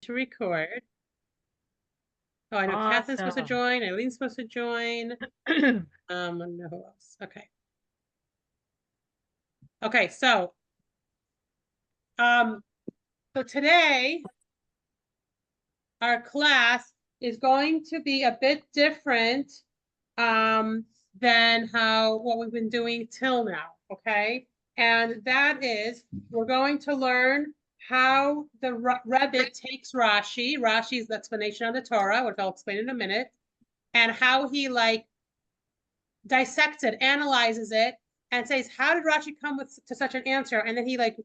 to record. Oh, I know Catherine's supposed to Awesome. join. Eileen's supposed to join. I don't know who else. Okay. Okay, um, so today our class is going to be a bit different than what we've been doing till now. Okay, and that is we're going to learn how the Rebbe takes Rashi, Rashi's explanation of the Torah, which I'll explain in a minute, and how he like dissects it, analyzes it, and says, how did Rashi come to such an answer? And then he like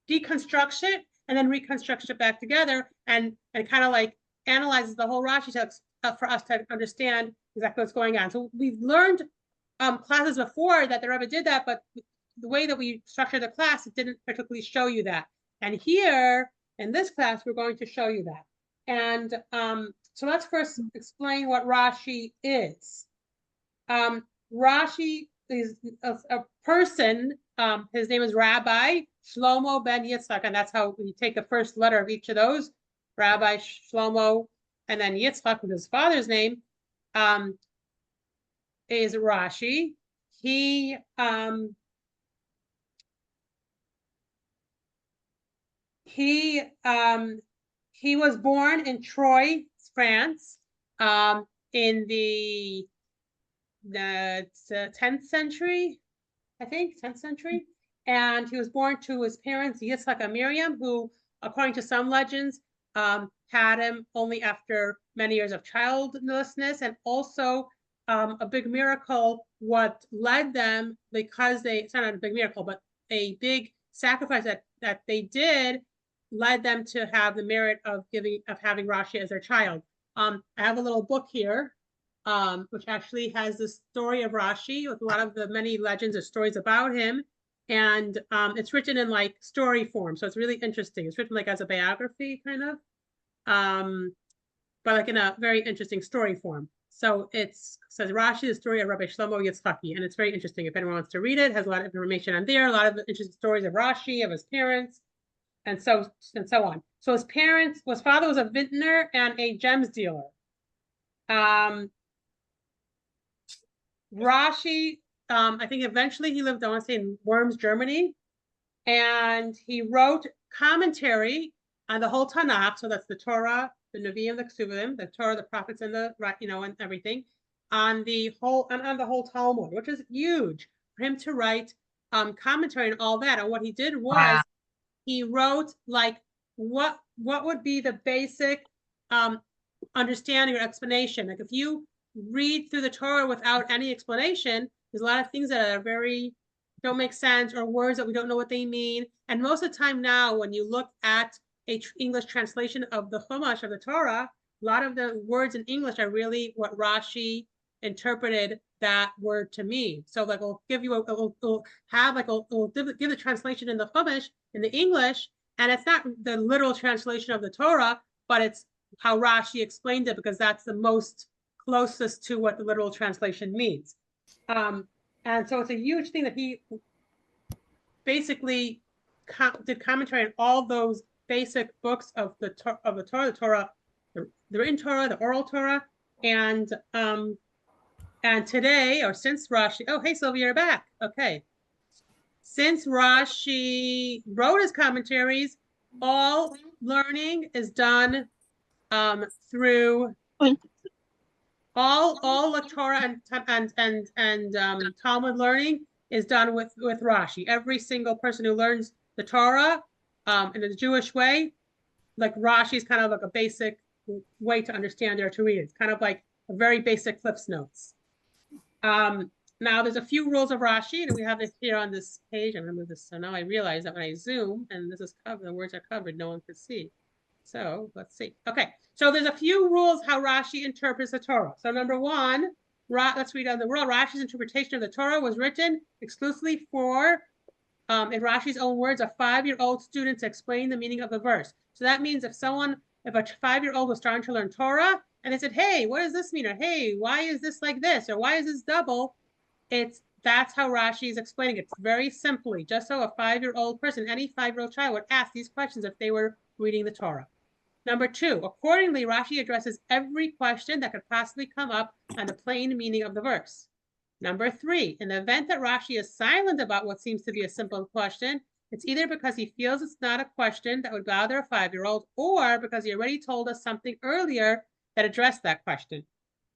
deconstructs it and then reconstructs it back together and kind of like analyzes the whole Rashi text for us to understand exactly what's going on. So we've learned classes before that the Rebbe did that, but the way that we structured the class, it didn't particularly show you that. And here in this class, we're going to show you that. And so let's first explain what Rashi is. Rashi is a person. His name is Rabbi Shlomo ben Yitzchak, and that's how we take the first letter of each of those. Rabbi Shlomo, and then Yitzchak, with his father's name, is Rashi. He was born in Troyes, France, in the 10th century, I think, 10th century. And he was born to his parents, Yitzchak and Miriam, who, according to some legends, had him only after many years of childlessness. And also a big miracle, what led them, because it's not a big miracle, but a big sacrifice that they did, led them to have the merit of having Rashi as their child. I have a little book here, which actually has the story of Rashi with a lot of the many legends or stories about him. And it's written in like story form. So it's really interesting. It's written like as a biography kind of, but like in a very interesting story form. So it says Rashi, the story of Rabbi Shlomo Yitzchaki. And it's very interesting. If anyone wants to read it, it has a lot of information on there, a lot of interesting stories of Rashi, of his parents, and so on. So his father was a vintner and a gems dealer. Rashi, I think eventually he lived, I want to say, in Worms, Germany, and he wrote commentary on the whole Tanakh. So that's the Torah, the Nevi'im, the Ksuvim, the Torah, the prophets, and and everything, on the whole Talmud, which is huge for him to write commentary and all that. And what he did was he wrote like what would be the basic understanding or explanation. Like if you read through the Torah without any explanation, there's a lot of things that are don't make sense, or words that we don't know what they mean. And most of the time now, when you look at a English translation of the Chumash of the Torah, a lot of the words in English are really what Rashi interpreted that word to mean. So like we'll give you we'll give the translation in the Chumash in the English, and it's not the literal translation of the Torah, but it's how Rashi explained it, because that's the most closest to what the literal translation means. And so it's a huge thing that he basically did commentary on all those basic books of the Torah, the written Torah, the oral Torah, and today, or since Rashi, oh hey Sylvia, you're back. Okay, since Rashi wrote his commentaries, all learning is done through all the Torah and Talmud learning is done with Rashi. Every single person who learns the Torah in the Jewish way, like Rashi is kind of like a basic way to understand it or to read it. It's kind of like a very basic Cliff's Notes. Now there's a few rules of Rashi, and we have it here on this page. I'm gonna move this. So now I realize that when I zoom and this is covered, the words are covered, no one can see. So let's see. Okay, so there's a few rules how Rashi interprets the Torah. So number one, let's read on the world. Rashi's interpretation of the Torah was written exclusively for, in Rashi's own words, a 5-year-old student to explain the meaning of the verse. So that means if a 5-year-old was starting to learn Torah and they said, hey, what does this mean? Or hey, why is this like this? Or why is this double? That's how Rashi is explaining it. It's very simply, just so a 5-year-old person, any 5-year-old child would ask these questions if they were reading the Torah. Number 2, accordingly, Rashi addresses every question that could possibly come up on the plain meaning of the verse. Number 3, in the event that Rashi is silent about what seems to be a simple question, it's either because he feels it's not a question that would bother a 5-year-old, or because he already told us something earlier that addressed that question.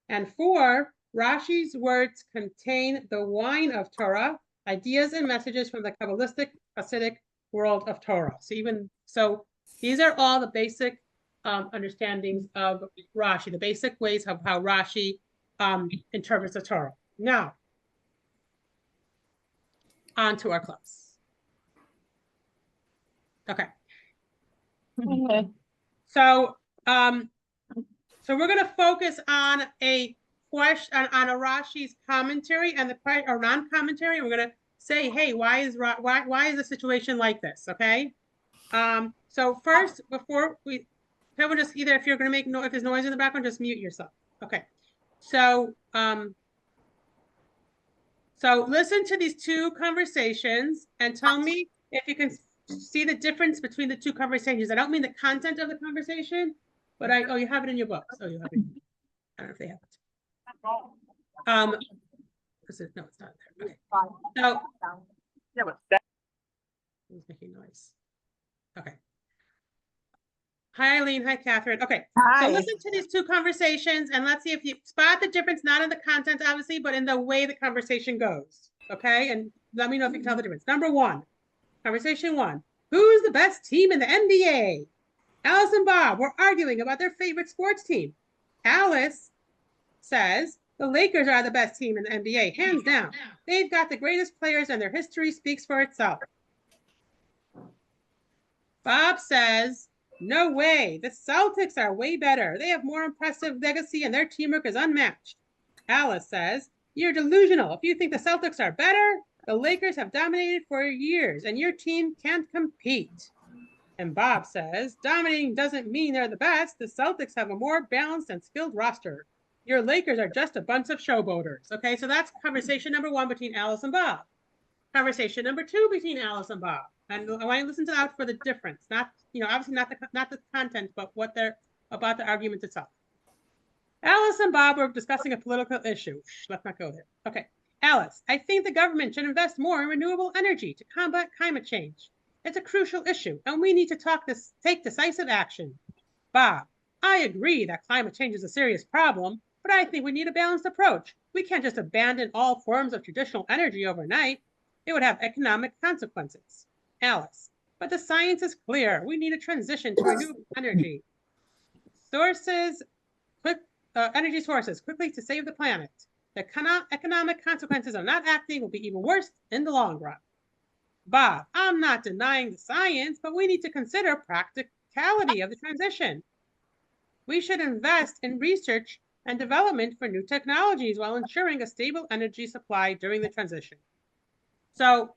And 4, Rashi's words contain the wine of Torah, ideas and messages from the Kabbalistic, Hasidic world of Torah. So these are all the basic understandings of Rashi, the basic ways of how Rashi interprets the Torah. Now, on to our class. Okay. So we're going to focus on a question on a Rashi's commentary and or non-commentary. We're going to say, hey, why is the situation like this? Okay. So first, before we, everyone just either, if you're going to make if there's noise in the background, just mute yourself. Okay. So so listen to these two conversations and tell me if you can see the difference between the two conversations. I don't mean the content of the conversation, but you have it in your books. Oh, you have it. I don't know if they have it. No, it's not there. Okay. So he's making noise. Okay. Hi, Eileen. Hi, Catherine. Okay. Hi. So listen to these two conversations and let's see if you spot the difference, not in the content, obviously, but in the way the conversation goes. Okay. And let me know if you can tell the difference. Number 1, conversation 1. Who's the best team in the NBA? Alice and Bob were arguing about their favorite sports team. Alice says the Lakers are the best team in the NBA, hands down. They've got the greatest players and their history speaks for itself. Bob says, no way, the Celtics are way better. They have more impressive legacy and their teamwork is unmatched. Alice says, you're delusional. If you think the Celtics are better, the Lakers have dominated for years and your team can't compete. And Bob says, dominating doesn't mean they're the best. The Celtics have a more balanced and skilled roster. Your Lakers are just a bunch of showboaters. Okay, so that's conversation number 1 between Alice and Bob. Conversation number 2 between Alice and Bob. And I want you to listen to that for the difference. Not, obviously not the content, but what they're about the argument itself. Alice and Bob were discussing a political issue. Shh, let's not go there. Okay. Alice, I think the government should invest more in renewable energy to combat climate change. It's a crucial issue, and we need to take decisive action. Bob, I agree that climate change is a serious problem, but I think we need a balanced approach. We can't just abandon all forms of traditional energy overnight. It would have economic consequences. Alice, but the science is clear. We need a transition to renewable energy. Energy sources quickly to save the planet. The economic consequences of not acting will be even worse in the long run. Bob, I'm not denying the science, but we need to consider practicality of the transition. We should invest in research and development for new technologies while ensuring a stable energy supply during the transition. So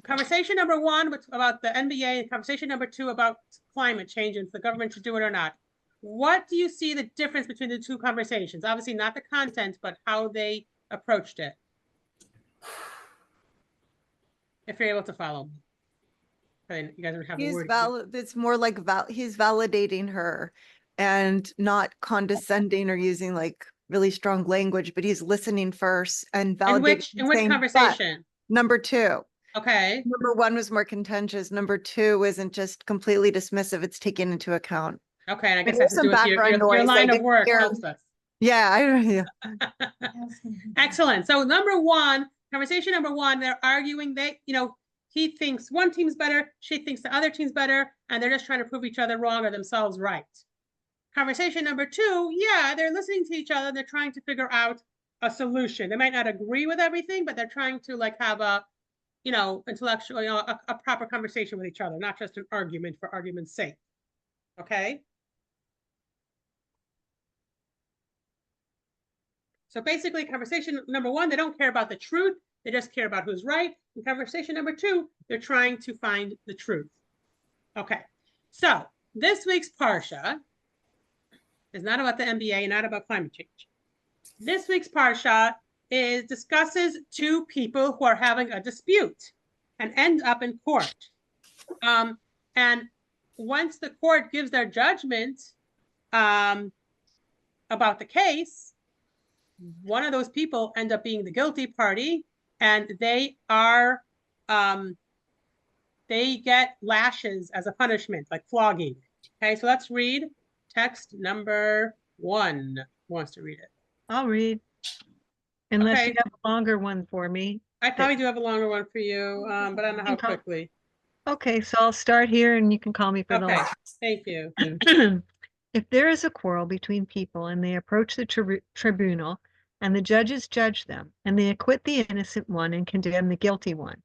conversation number 1 about the NBA and conversation number 2 about climate change and if the government should do it or not. What do you see the difference between the two conversations? Obviously not the content, but how they approached it. If you're able to follow me. You guys don't have the word. It's more like he's validating her and not condescending or using like really strong language, but he's listening first and validating. In which conversation? Number 2. Okay. Number 1 was more contentious. Number 2 isn't just completely dismissive. It's taken into account. Okay. And I guess that's to do with your line of work helps us. Yeah. Excellent. So conversation number 1, they're arguing he thinks one team's better, she thinks the other team's better, and they're just trying to prove each other wrong or themselves right. Conversation number 2, yeah, they're listening to each other, they're trying to figure out a solution. They might not agree with everything, but they're trying to have a intellectual, a proper conversation with each other, not just an argument for argument's sake. Okay. So basically conversation number 1, they don't care about the truth. They just care about who's right. In conversation number 2, they're trying to find the truth. Okay. So this week's Parsha is not about the NBA, not about climate change. This week's Parsha discusses 2 people who are having a dispute and end up in court. And once the court gives their judgment about the case, one of those people end up being the guilty party, and they are they get lashes as a punishment, like flogging. Okay, so let's read text number 1. Who wants to read it? I'll read. Unless Okay. you have a longer one for me. I probably do have a longer one for you, but I don't know how Okay. quickly. Okay, so I'll start here and you can call me for the Okay, last. thank you. If there is a quarrel between people and they approach the tribunal and the judges judge them and they acquit the innocent one and condemn the guilty one,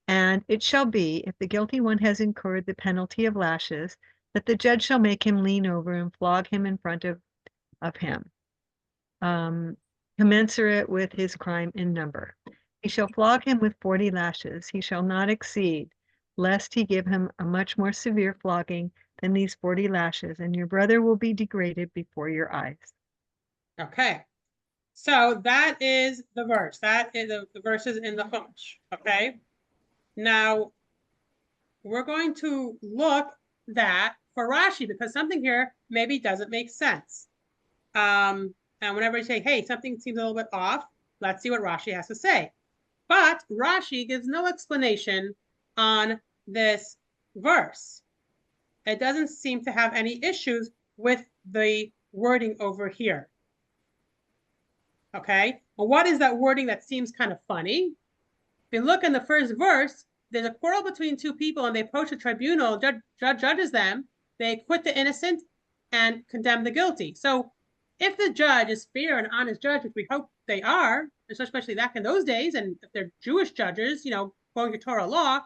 and it shall be, if the guilty one has incurred the penalty of lashes, that the judge shall make him lean over and flog him in front of him, commensurate with his crime in number. He shall flog him with 40 lashes. He shall not exceed, lest he give him a much more severe flogging than these 40 lashes, and your brother will be degraded before your eyes. Okay, so that is the verse. That is the verses in the Chumash. Okay, now we're going to look that for Rashi, because something here maybe doesn't make sense. And whenever you say, hey, something seems a little bit off, let's see what Rashi has to say. But Rashi gives no explanation on this verse. It doesn't seem to have any issues with the wording over here. Okay, well, what is that wording that seems kind of funny? If you look in the first verse, there's a quarrel between two people and they approach the tribunal, judge judges them, they acquit the innocent and condemn the guilty. So if the judge is fair and honest judge, which we hope they are, especially back in those days, and if they're Jewish judges, you know, going to Torah law,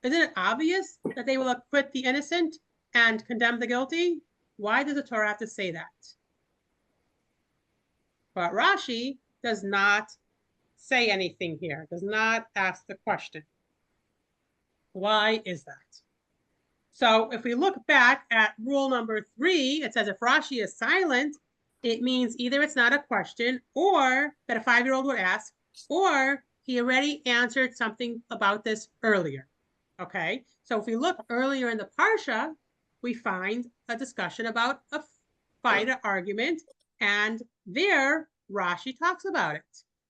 isn't it obvious that they will acquit the innocent and condemn the guilty? Why does the Torah have to say that? But Rashi does not say anything here, does not ask the question. Why is that? So if we look back at rule number 3, it says if Rashi is silent, it means either it's not a question, or that a 5-year-old would ask, or he already answered something about this earlier. Okay, so if we look earlier in the Parsha, we find a discussion about a fight, an argument, and there Rashi talks about it.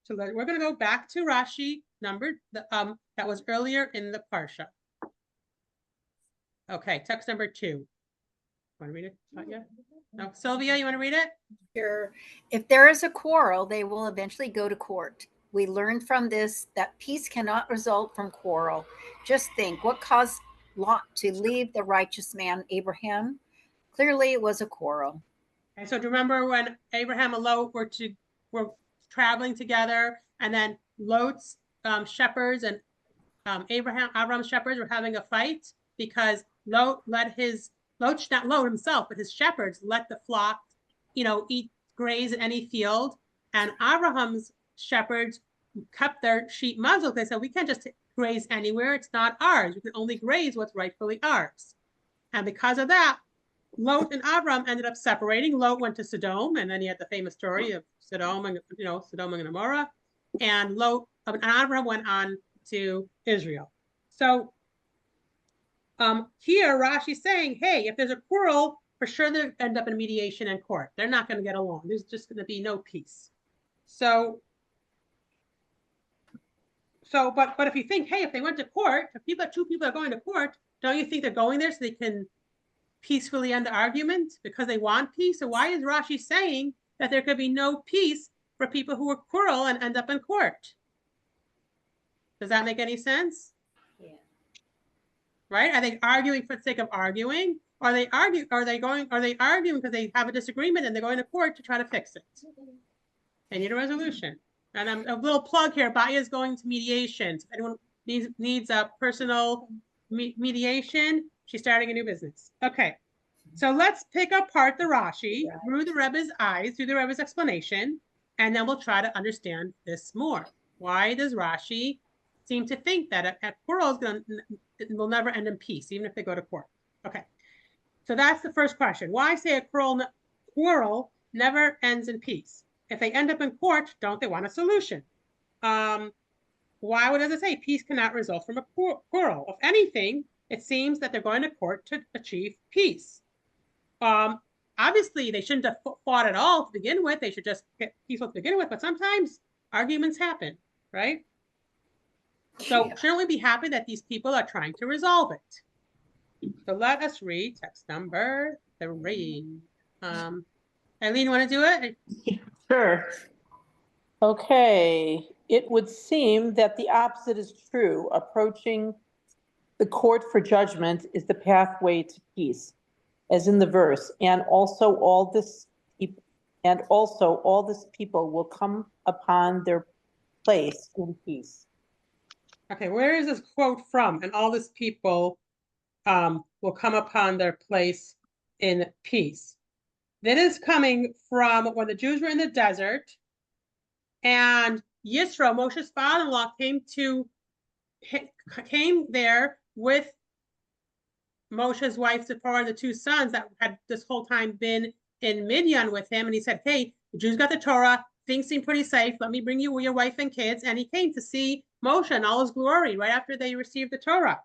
So we're going to go back to Rashi that was earlier in the Parsha. Okay, text number 2. Want to read it? No, Sylvia, you want to read it? Sure. If there is a quarrel, they will eventually go to court. We learned from this that peace cannot result from quarrel. Just think, what caused Lot to leave the righteous man Abraham? Clearly, it was a quarrel. And so do you remember when Abraham and Lot were traveling together, and then Lot's shepherds and Abraham's shepherds were having a fight because Lot let not Lot himself, but his shepherds let the flock, graze in any field, and Abraham's shepherds kept their sheep muzzled. They said, we can't just graze anywhere. It's not ours. We can only graze what's rightfully ours. And because of that, Lot and Abram ended up separating. Lot went to Sodom, and then he had the famous story of Sodom and Gomorrah. And Abram went on to Israel. So here Rashi's saying, hey, if there's a quarrel, for sure they'll end up in mediation and court. They're not going to get along. There's just going to be no peace. But if you think, hey, if they went to court, if two people are going to court, don't you think they're going there so they can peacefully end the argument because they want peace? So why is Rashi saying that there could be no peace for people who will quarrel and end up in court? Does that make any sense? Yeah. Right? Are they arguing for the sake of arguing? Are they arguing because they have a disagreement and they're going to court to try to fix it? They need a resolution. And a little plug here, Baya is going to mediation. If anyone needs a personal mediation, she's starting a new business. Okay, so let's pick apart the Rashi through the Rebbe's eyes, through the Rebbe's explanation, and then we'll try to understand this more. Why does Rashi seem to think that a quarrel will never end in peace, even if they go to court? Okay, so that's the first question. Why say a quarrel never ends in peace? If they end up in court, don't they want a solution? Why does it say peace cannot result from a quarrel? If anything, it seems that they're going to court to achieve peace. Obviously, they shouldn't have fought at all to begin with. They should just get peaceful to begin with, but sometimes arguments happen, right? So shouldn't we be happy that these people are trying to resolve it? So let us read text number 3. Eileen, want to do it? Sure. Okay, it would seem that the opposite is true. Approaching the court for judgment is the pathway to peace, as in the verse, and also all this people will come upon their place in peace. Okay, where is this quote from? And all this people will come upon their place in peace. That is coming from when the Jews were in the desert, and Yisro, Moshe's father-in-law, came there with Moshe's wife Zipporah and the 2 sons that had this whole time been in Midian with him, and he said, hey, the Jews got the Torah, things seem pretty safe, let me bring you your wife and kids. And he came to see Moshe in all his glory right after they received the Torah.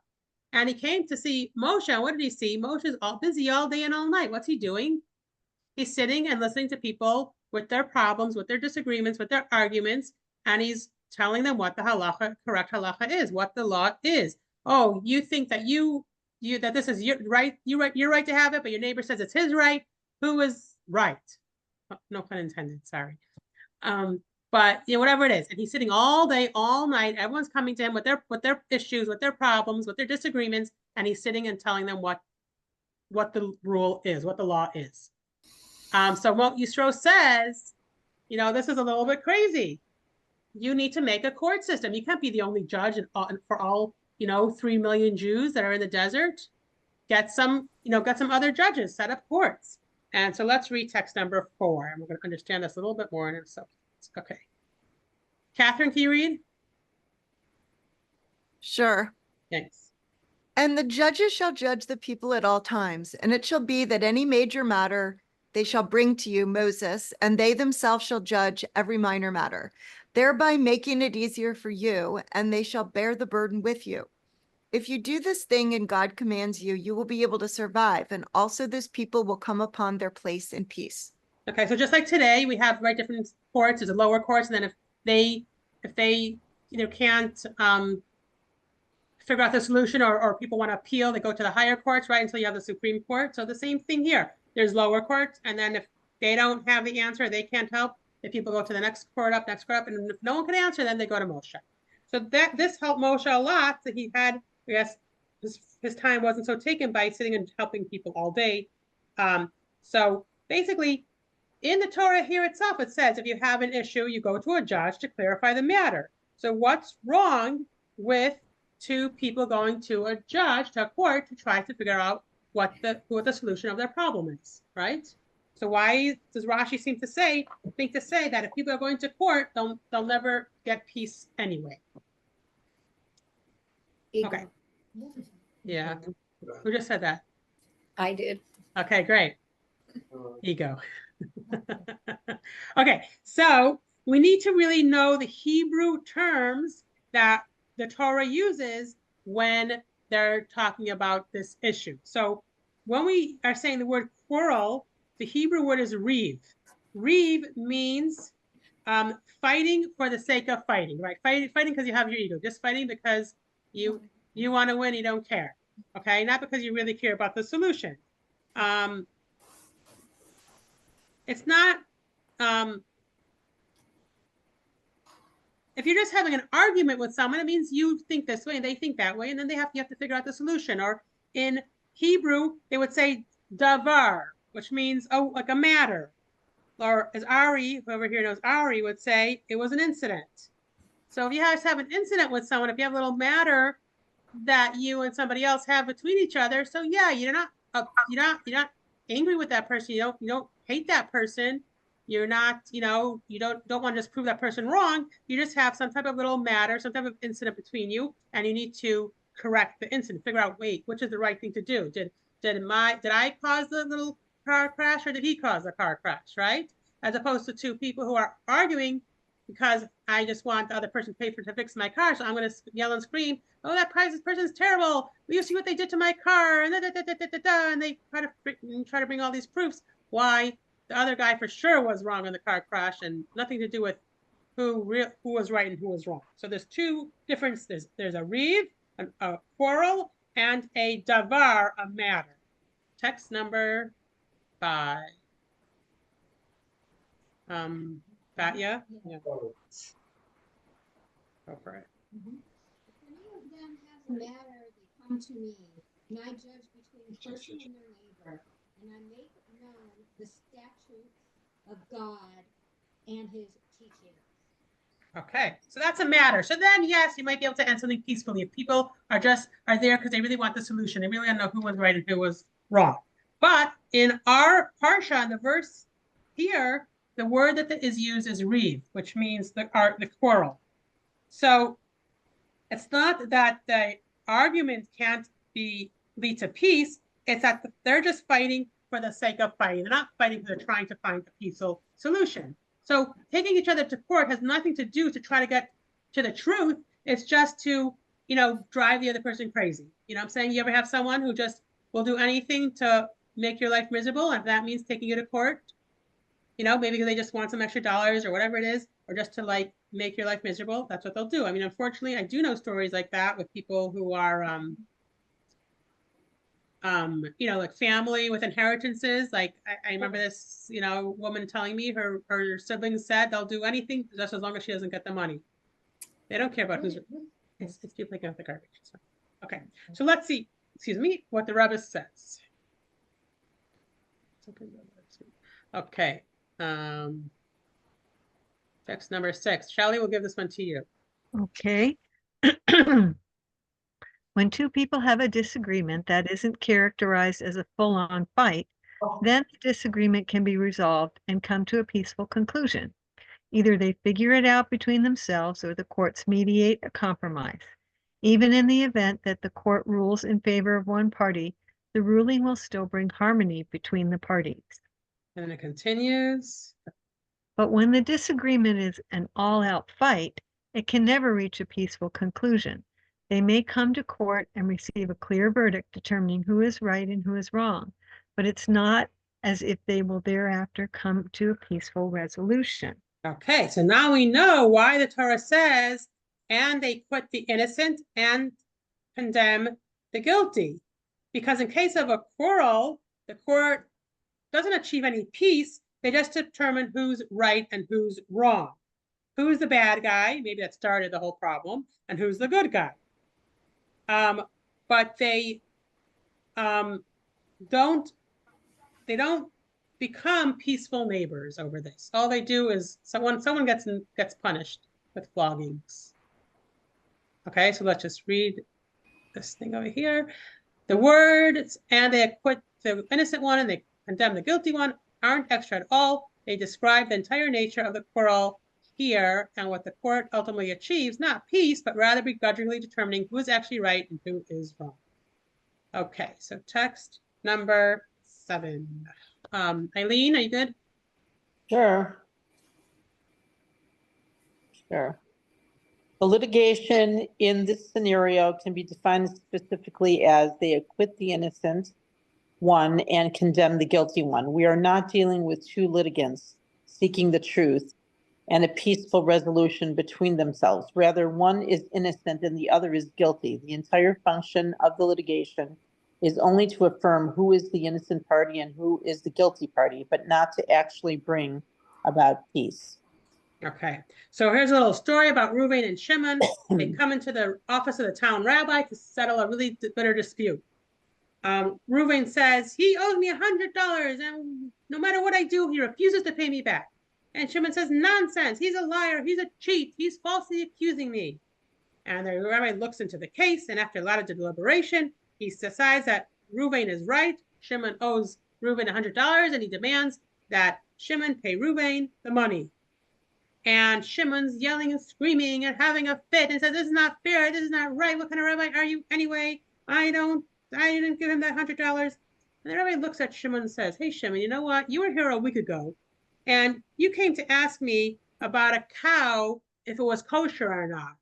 And he came to see Moshe, and what did he see? Moshe's all busy all day and all night. What's he doing? He's sitting and listening to people with their problems, with their disagreements, with their arguments, and he's telling them what the correct halacha is, what the law is. Oh, you think that that this is your right, you're right to have it, but your neighbor says it's his right. Who is right? Oh, no pun intended, sorry. But whatever it is, and he's sitting all day, all night. Everyone's coming to him with their issues, with their problems, with their disagreements, and he's sitting and telling them what the rule is, what the law is. So what Yisro says, this is a little bit crazy. You need to make a court system. You can't be the only judge for all 3 million Jews that are in the desert. Get some other judges, set up courts. And so let's read text number 4, and we're going to understand this a little bit more in a second. Okay. Catherine, can you read? Sure. Thanks. And the judges shall judge the people at all times, and it shall be that any major matter they shall bring to you, Moses, and they themselves shall judge every minor matter, thereby making it easier for you, and they shall bear the burden with you. If you do this thing and God commands you, you will be able to survive, and also this people will come upon their place in peace. Okay, so just like today, we have different courts. There's a lower courts, and then if they can't figure out the solution, or people want to appeal, they go to the higher courts, right, until you have the Supreme Court. So the same thing here. There's lower courts, and then if they don't have the answer, they can't help, the people go to the next court up, and if no one can answer, then they go to Moshe. So this helped Moshe a lot. So he had, I guess, his time wasn't so taken by sitting and helping people all day. So basically, in the Torah here itself, it says if you have an issue, you go to a judge to clarify the matter. So what's wrong with 2 people going to a judge, to a court, to try to figure out what the solution of their problem is, right? So why does Rashi think to say that if people are going to court, they'll never get peace anyway? Ego. Okay. Yeah. Who just said that? I did. Okay, great. Ego. Okay, so we need to really know the Hebrew terms that the Torah uses when they're talking about this issue. So when we are saying the word quarrel, the Hebrew word is riv. Riv means fighting for the sake of fighting, right? Fighting because you have your ego, just fighting because you want to win, you don't care, okay? Not because you really care about the solution. It's not, if you're just having an argument with someone, it means you think this way and they think that way, and then you have to figure out the solution. Or in Hebrew, they would say davar, which means like a matter. Or as Ari, whoever here knows Ari, would say it was an incident. So if you guys have an incident with someone, if you have a little matter that you and somebody else have between each other, so yeah, you're not angry with that person. You don't hate that person. You're not, you don't want to just prove that person wrong. You just have some type of little matter, some type of incident between you, and you need to correct the incident. Figure out, wait, which is the right thing to do? Did I cause the little car crash, or did he cause the car crash? Right? As opposed to 2 people who are arguing, because I just want the other person to pay to fix my car. So I'm going to yell and scream, oh, that person is terrible. You see what they did to my car, and and they try to bring all these proofs why the other guy for sure was wrong in the car crash, and nothing to do with who was right and who was wrong. So there's two differences. There's a reeve, a quarrel, and a davar, a matter. Text number 5. Got ya? Yeah. Go for it. If any of them has a matter, they come to me, and I judge between a person and their neighbor, and I make known the statutes of God and his teachings. Okay, so that's a matter. So then, yes, you might be able to end something peacefully if people are there because they really want the solution. They really want to know who was right and who was wrong. But in our parsha, in the verse here, the word that is used is reeve, which means the quarrel. So it's not that the argument can't lead to peace. It's that they're just fighting for the sake of fighting. They're not fighting because they're trying to find a peaceful solution. So taking each other to court has nothing to do to try to get to the truth. It's just to, drive the other person crazy. You know what I'm saying? You ever have someone who just will do anything to make your life miserable? And if that means taking you to court, maybe because they just want some extra dollars or whatever it is, or just to make your life miserable, that's what they'll do. I mean, unfortunately, I do know stories like that with people who are, like family with inheritances. Like I remember this, woman telling me her siblings said they'll do anything just as long as she doesn't get the money. They don't care about it's people picking up the garbage. So, okay, so let's see, what the Rebbe says. Okay, text number 6. Shelley, will give this one to you. Okay. When two people have a disagreement that isn't characterized as a full-on fight, then the disagreement can be resolved and come to a peaceful conclusion. Either they figure it out between themselves or the courts mediate a compromise. Even in the event that the court rules in favor of one party, the ruling will still bring harmony between the parties. And then it continues. But when the disagreement is an all-out fight, it can never reach a peaceful conclusion. They may come to court and receive a clear verdict determining who is right and who is wrong, but it's not as if they will thereafter come to a peaceful resolution. Okay, so now we know why the Torah says, and they acquit the innocent and condemn the guilty. Because in case of a quarrel, the court doesn't achieve any peace. They just determine who's right and who's wrong. Who's the bad guy? Maybe that started the whole problem. And who's the good guy? But they don't become peaceful neighbors over this. All they do is someone gets punished with floggings. Okay, so let's just read this thing over here. The words, and they acquit the innocent one and they condemn the guilty one, aren't extra at all. They describe the entire nature of the quarrel here and what the court ultimately achieves, not peace, but rather begrudgingly determining who is actually right and who is wrong. Okay, so text number 7. Eileen, are you good? Sure. The litigation in this scenario can be defined specifically as they acquit the innocent one and condemn the guilty one. We are not dealing with two litigants seeking the truth and a peaceful resolution between themselves. Rather, one is innocent and the other is guilty. The entire function of the litigation is only to affirm who is the innocent party and who is the guilty party, but not to actually bring about peace. Okay, so here's a little story about Reuven and Shimon. They come into the office of the town rabbi to settle a really bitter dispute. Reuven says, he owes me $100, and no matter what I do, he refuses to pay me back. And Shimon says, nonsense, he's a liar, he's a cheat, he's falsely accusing me. And the rabbi looks into the case, and after a lot of deliberation, he decides that Reuven is right. Shimon owes Reuven $100, and he demands that Shimon pay Reuven the money. And Shimon's yelling and screaming and having a fit and says, this is not fair, this is not right, what kind of rabbi are you anyway? I didn't give him that $100. And the rabbi looks at Shimon and says, hey Shimon, you know what? You were here a week ago, and you came to ask me about a cow if it was kosher or not.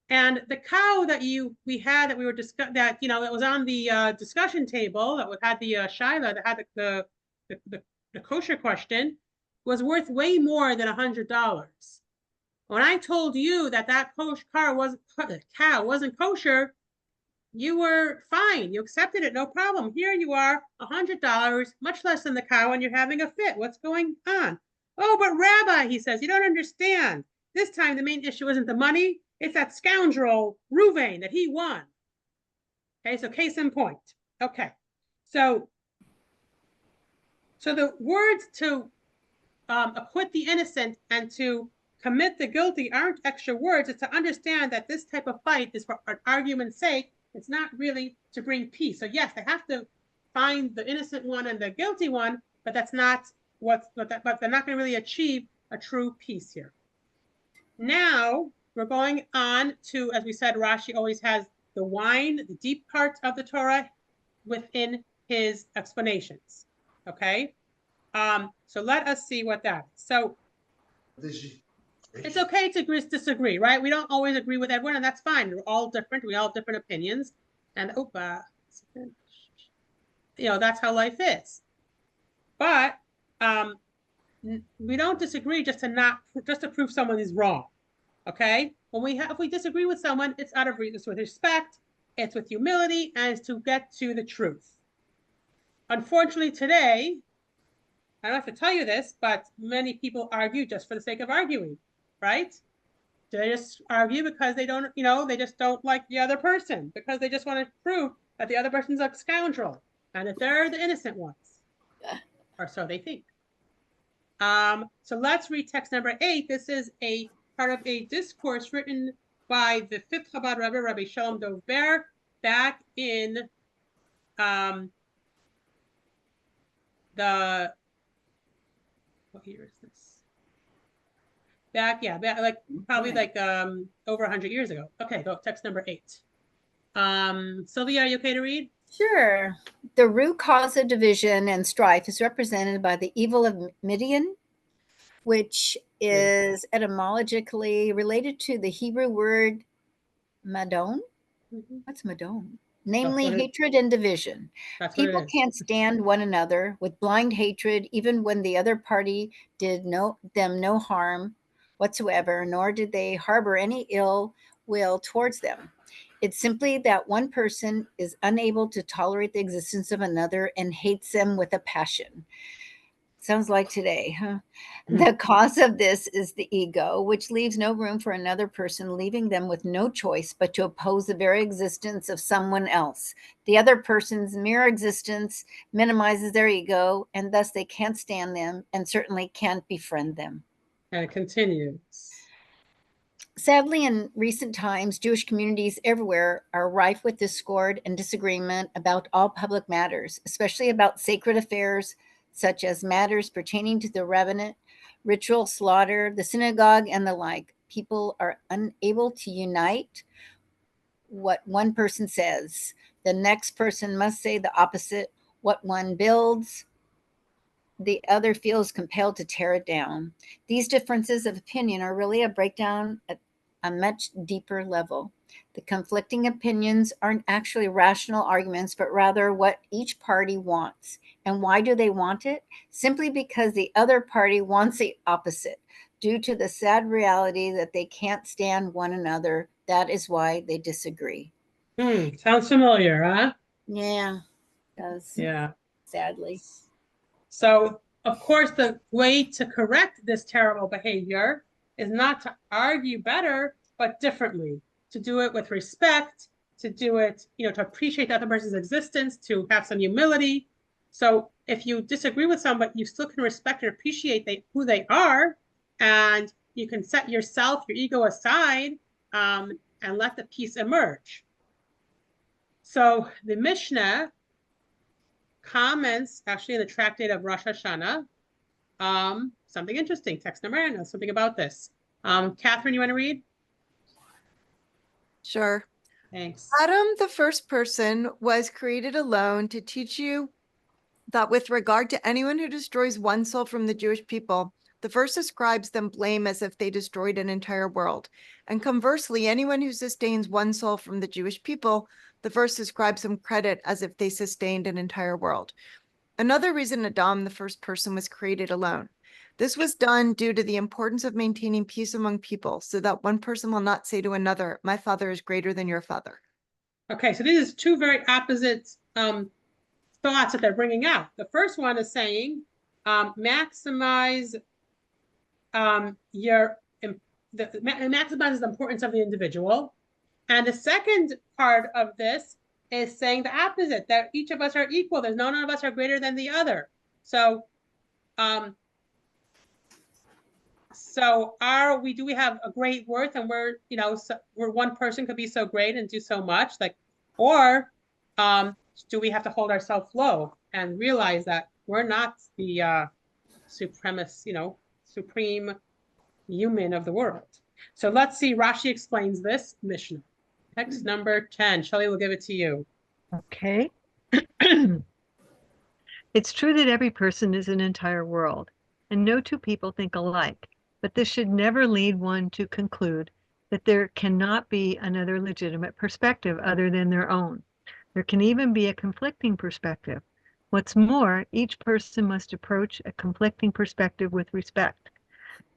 And the cow that we had that we were discussing, that that was on the discussion table, that had the Shiloh, that had the kosher question, was worth way more than $100. When I told you that cow wasn't kosher, you were fine. You accepted it, no problem. Here you are, $100, much less than the cow, and you're having a fit. What's going on? Oh, but Rabbi, he says, you don't understand. This time the main issue isn't the money. It's that scoundrel Ruvain that he won. Okay, so case in point. Okay, so the words to acquit the innocent and to commit the guilty aren't extra words. It's to understand that this type of fight is for an argument's sake. It's not really to bring peace. So yes, they have to find the innocent one and the guilty one, but that's not but they're not going to really achieve a true peace here. Now we're going on to, as we said, Rashi always has the wine, the deep parts of the Torah within his explanations. Okay, so let us see what that is. So it's okay to disagree, right? We don't always agree with everyone, and that's fine. We're all different. We all have different opinions, and that's how life is. But we don't disagree just to prove someone is wrong. Okay, if we disagree with someone, it's out of it's with respect, it's with humility, and it's to get to the truth. Unfortunately, today, I don't have to tell you this, but many people argue just for the sake of arguing, right? They just argue because they don't, they just don't like the other person, because they just want to prove that the other person's a scoundrel and that they're the innocent ones, or so they think. So let's read text number 8. This is a part of a discourse written by the 5th Chabad Rebbe, Rabbi Shalom Dover, back in what year is this? Probably over 100 years ago. Okay, go text number 8. Sylvia, are you okay to read? Sure. The root cause of division and strife is represented by the evil of Midian, which is etymologically related to the Hebrew word madon. What's madon? Namely, hatred and division. People can't stand one another with blind hatred, even when the other party did them no harm whatsoever, nor did they harbor any ill will towards them. It's simply that one person is unable to tolerate the existence of another and hates them with a passion. Sounds like today, huh? The cause of this is the ego, which leaves no room for another person, leaving them with no choice but to oppose the very existence of someone else. The other person's mere existence minimizes their ego, and thus they can't stand them and certainly can't befriend them. And it continues. Sadly, in recent times, Jewish communities everywhere are rife with discord and disagreement about all public matters, especially about sacred affairs, such as matters pertaining to the rabbinate, ritual slaughter, the synagogue, and the like. People are unable to unite what one person says. The next person must say the opposite. What one builds, the other feels compelled to tear it down. These differences of opinion are really a breakdown at a much deeper level. The conflicting opinions aren't actually rational arguments, but rather what each party wants. And why do they want it? Simply because the other party wants the opposite. Due to the sad reality that they can't stand one another, that is why they disagree. Sounds familiar, huh? Yeah, it does. Yeah. Sadly. So, of course, the way to correct this terrible behavior is not to argue better, but differently. To do it with respect, to do it, to appreciate the other person's existence, to have some humility. So if you disagree with someone, you still can respect and appreciate who they are, and you can set your ego aside, and let the peace emerge. So the Mishnah comments, actually in the tractate of Rosh Hashanah, something interesting. Text number 9, something about this. Catherine, you want to read? Sure. Thanks. Adam, the first person, was created alone to teach you that with regard to anyone who destroys one soul from the Jewish people, The verse ascribes them blame as if they destroyed an entire world. And conversely, anyone who sustains one soul from the Jewish people, the verse ascribes them credit as if they sustained an entire world. Another reason Adam, the first person, was created alone. This was done due to the importance of maintaining peace among people, so that one person will not say to another, my father is greater than your father. Okay, so these are two very opposite thoughts that they're bringing out. The first one is saying maximize maximizes the importance of the individual. And the second part of this is saying the opposite, that each of us are equal. There's none of us are greater than the other. So do we have a great worth, and we're one person could be so great and do so much, or do we have to hold ourselves low and realize that we're not the supreme human of the world? So let's see, Rashi explains this Mishnah. Text number 10. Shelley will give it to you. Okay. It's true that every person is an entire world, and no two people think alike, but this should never lead one to conclude that there cannot be another legitimate perspective other than their own. There can even be a conflicting perspective. What's more, each person must approach a conflicting perspective with respect.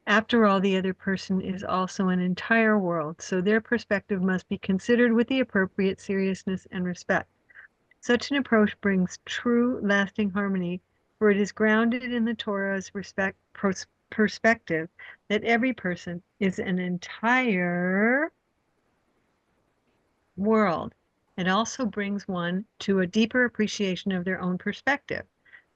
After all, the other person is also an entire world, so their perspective must be considered with the appropriate seriousness and respect. Such an approach brings true, lasting harmony, for it is grounded in the Torah's perspective that every person is an entire world. It also brings one to a deeper appreciation of their own perspective,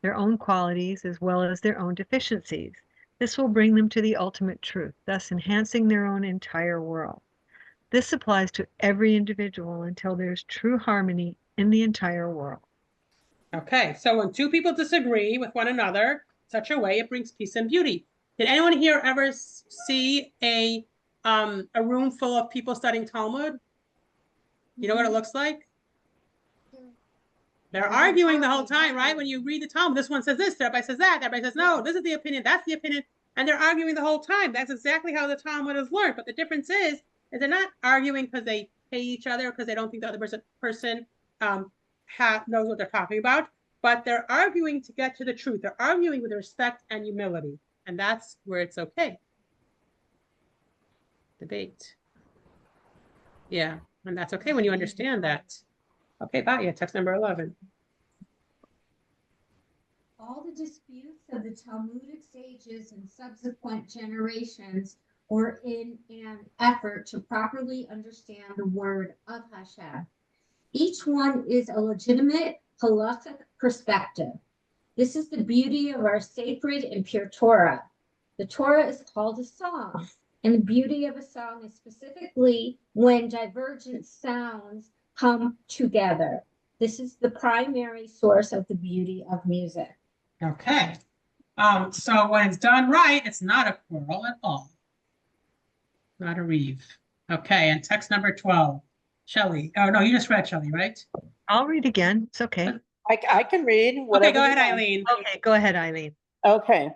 their own qualities, as well as their own deficiencies. This will bring them to the ultimate truth, thus enhancing their own entire world. This applies to every individual until there's true harmony in the entire world. Okay, so when two people disagree with one another, such a way it brings peace and beauty. Did anyone here ever see a room full of people studying Talmud? You know what it looks like? They're arguing the whole time, right? When you read the Talmud, this one says this, everybody says that, everybody says, no, this is the opinion, that's the opinion, and they're arguing the whole time. That's exactly how the Talmud is learned. But the difference is they're not arguing because they hate each other, because they don't think the other person knows what they're talking about, but they're arguing to get to the truth. They're arguing with respect and humility, and that's where it's okay. Debate. Yeah, and that's okay when you understand that. Okay, Batya, text number 11. All the disputes of the Talmudic sages and subsequent generations were in an effort to properly understand the word of Hashem. Each one is a legitimate halachic perspective. This is the beauty of our sacred and pure Torah. The Torah is called a song, and the beauty of a song is specifically when divergent sounds come together. This is the primary source of the beauty of music. Okay. So when it's done right, it's not a quarrel at all. Not a reeve. Okay, and text number 12. Shelley. Oh, no, you just read, Shelley, right? I'll read again. It's okay. I can read whatever. Okay, go ahead, you want. Eileen. Okay, go ahead, Eileen. Okay.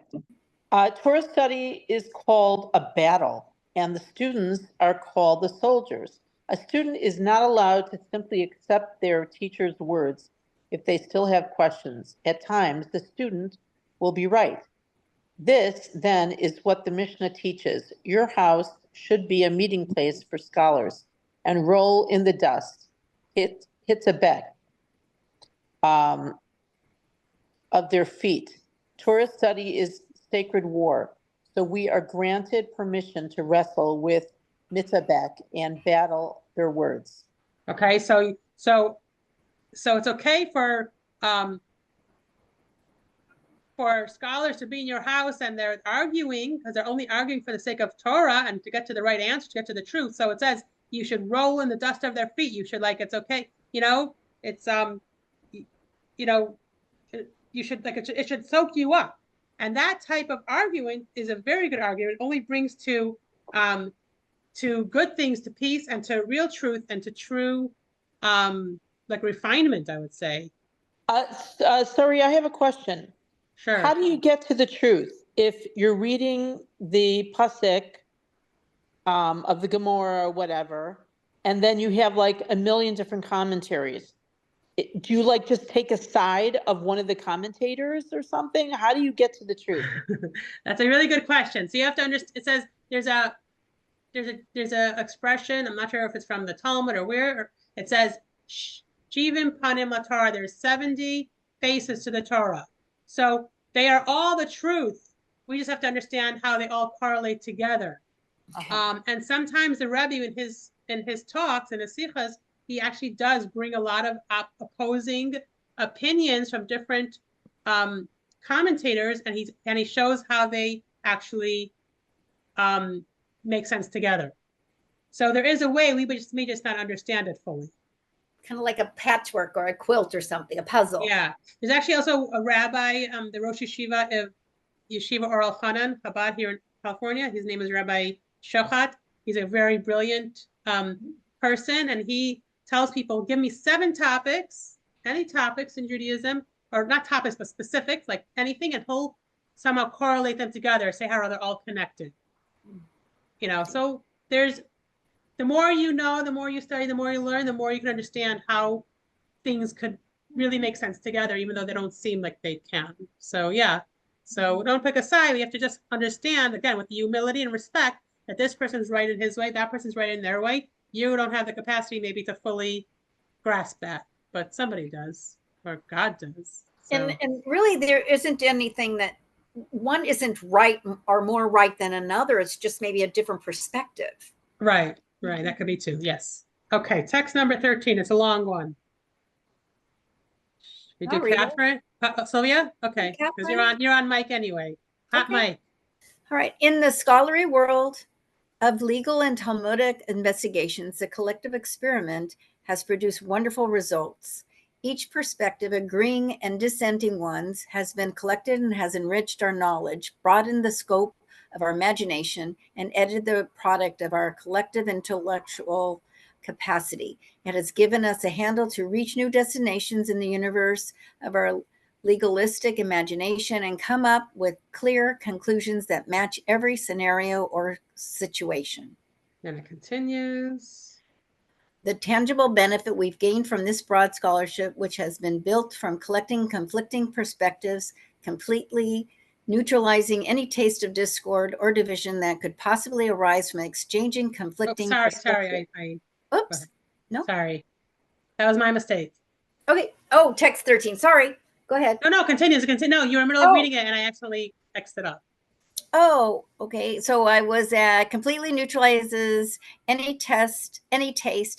Torah study is called a battle, and the students are called the soldiers. A student is not allowed to simply accept their teacher's words if they still have questions. At times, the student will be right. This, then, is what the Mishnah teaches. Your house should be a meeting place for scholars, and roll in the dust. Hits a bet of their feet. Torah study is sacred war, so we are granted permission to wrestle with mitzabek and battle their words. Okay, so it's okay for scholars to be in your house and they're arguing because they're only arguing for the sake of Torah and to get to the right answer, to get to the truth. So it says you should roll in the dust of their feet. You should it's okay. It's you should it should soak you up. And that type of argument is a very good argument. It only brings to good things, to peace and to real truth and to true refinement, I would say. Sorry, I have a question. Sure. How do you get to the truth? if you're reading the pasuk of the Gemara or whatever, and then you have like a million different commentaries, do you like just take a side of one of the commentators or something? How do you get to the truth? That's a really good question. So you have to understand, it says there's a expression, I'm not sure if it's from the Talmud or where, it says, Shivim Panim LaTorah, there's 70 faces to the Torah. So they are all the truth. We just have to understand how they all correlate together. And sometimes the Rebbe in his talks and his sichas, he actually does bring a lot of opposing opinions from different commentators, and he shows how they actually make sense together. So there is a way, we may just not understand it fully. Kind of like a patchwork or a quilt or something, a puzzle. Yeah. There's actually also a rabbi, the Rosh Yeshiva of Yeshiva Or Elchanan, Chabad here in California. His name is Rabbi Shochat. He's a very brilliant person, and he tells people, give me 7 topics, any topics in Judaism, or not topics, but specifics, like anything, and he'll somehow correlate them together, say how they're all connected. You know, so there's, the more you know, the more you study, the more you learn, the more you can understand how things could really make sense together, even though they don't seem like they can. So yeah, so don't pick a side. We have to just understand, again, with the humility and respect, that this person's right in his way, that person's right in their way. You don't have the capacity maybe to fully grasp that, but somebody does, or God does. So. And really there isn't anything that one isn't right or more right than another. It's just maybe a different perspective. Right, that could be too, yes. Okay, text number 13, it's a long one. You do Catherine? Sylvia? Okay, because you're on mic anyway. Hot mic. All right. In the scholarly world of legal and Talmudic investigations, the collective experiment has produced wonderful results. Each perspective, agreeing and dissenting ones, has been collected and has enriched our knowledge, broadened the scope of our imagination, and edited the product of our collective intellectual capacity. It has given us a handle to reach new destinations in the universe of our legalistic imagination and come up with clear conclusions that match every scenario or situation. And it continues. The tangible benefit we've gained from this broad scholarship, which has been built from collecting conflicting perspectives, completely neutralizing any taste of discord or division that could possibly arise from exchanging conflicting perspectives. Sorry. Oops. No. Sorry. That was my mistake. Okay. Oh, text 13. Sorry. Go ahead. No, continue. No, you were in the middle of reading it and I accidentally X'd it up. Oh, okay. So I was completely neutralizes any taste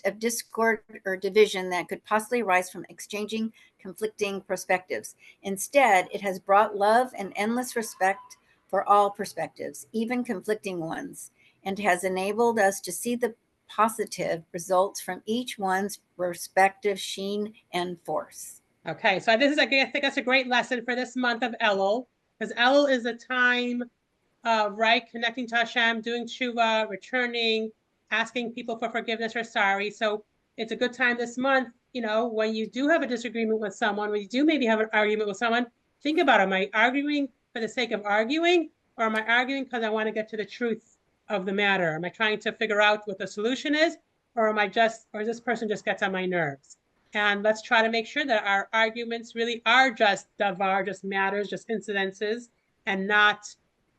of discord or division that could possibly arise from exchanging conflicting perspectives. Instead, it has brought love and endless respect for all perspectives, even conflicting ones, and has enabled us to see the positive results from each one's respective sheen and force. Okay, so I think that's a great lesson for this month of Elul, because Elul is a time of connecting to Hashem, doing tshuva, returning, asking people for forgiveness or sorry. So it's a good time this month, you know, when you do have a disagreement with someone, when you do maybe have an argument with someone, think about, am I arguing for the sake of arguing, or am I arguing because I want to get to the truth of the matter? Am I trying to figure out what the solution is, or this person just gets on my nerves? And let's try to make sure that our arguments really are just davar, just matters, just incidences, and not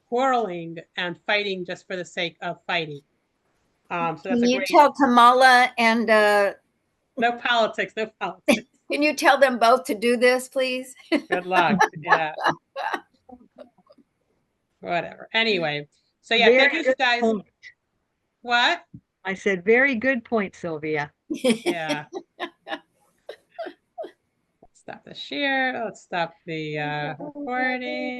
quarreling and fighting just for the sake of fighting. So that's Can you tell Kamala and no politics. Can you tell them both to do this, please? Good luck. Yeah. Whatever. Anyway, so yeah, thank you guys. Point. What? I said, very good point, Sylvia. Yeah. Stop the share. Let's stop the recording.